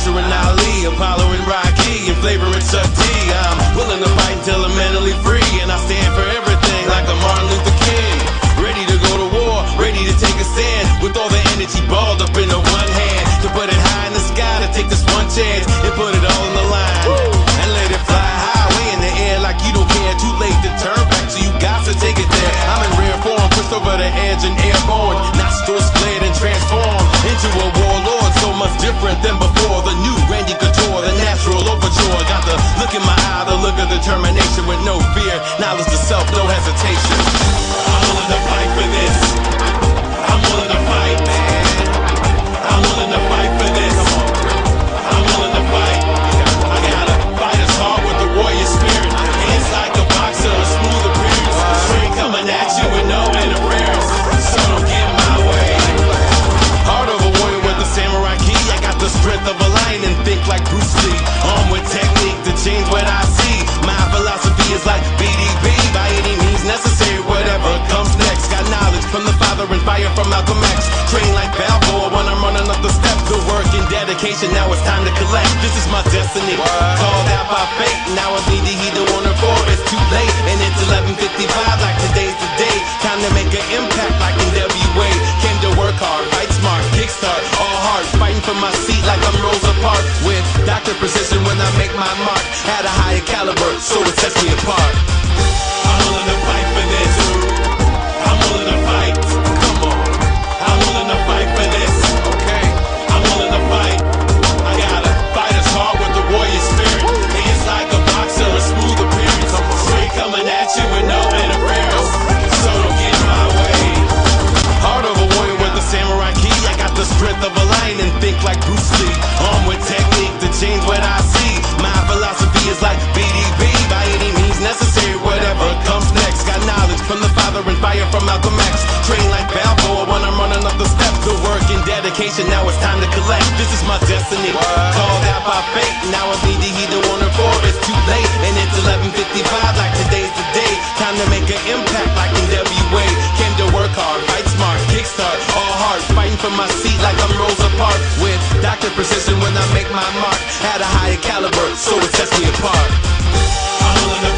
Frazier and Ali, Apollo and Rocky, and Flavor and Chuck D. I'm willing to fight until I'm mentally free, and I stand for everything like a Martin Luther King. Ready to go to war, ready to take a stand, with all the energy balled up into one hand, to put it high in the sky, to take this one chance and put it all on the line. And let it fly high, way in the air like you don't care. Too late to turn back, so you got to take it there. I'm in rare form, pushed over the edge and airborne, nostrils flared and transformed into a warlord, so much different than before. The new Randy Couture, the natural overture. Got the look in my eye, the look of determination, with no fear, knowledge to self, no hesitation. I'm willing to fight for this. I'm willing to fight, man. I'm willing to fight for this. I'm willing to fight. I gotta fight as hard with the warrior spirit. Hands like a boxer, a smooth appearance. Straight coming at you with no interference, so don't get in my way. Heart of a warrior with the samurai key. I got the strength of a lion and think like Bruce Lee. Armed with technique to change what I see. My philosophy is like BDB, by any means necessary, whatever comes next. Got knowledge from the Father and fire from Malcolm X. Train like Balboa when I'm running up the steps. The work and dedication, now it's time to collect. This is my destiny, called out by fate. Now I need to heed the warning, for it's too late. And it's 11:55 like today's the day. Time to make an impact like NWA. Came to work hard, fight smart, kickstart, all hard. Fighting for my seat like I'm Rosa Parks. With Dr. Precision when I make my mark. At a higher caliber, so it sets me apart. I'm willing to fight for this. I'm willing to fight. Come on. I'm willing to fight for this. Okay. I'm willing to fight. I gotta fight as hard with the warrior spirit. Hands like a boxer, a smooth appearance. Straight coming at you with no interference, so don't get in my way. Heart of a warrior with the samurai key. I got the strength of a lion and think like Bruce Lee. Armed with technique to change what I see. My philosophy is like BDB, by any means necessary, whatever comes next. Got knowledge from the Father and fire from Malcolm X. Train like Balboa when I'm running up the steps. The work and dedication, now it's time to collect. This is my destiny, called out by fate. Now I need to heed the warning, for it's too late. And it's 11:55 like today's the day. Time to make an impact like NWA. Came to work hard, fight smart, kickstart, all hard. Fighting for my seat like I'm Rosa Parks. With Dr. Precision when I make my mark. At a higher caliber, so it sets me apart. I'm willing to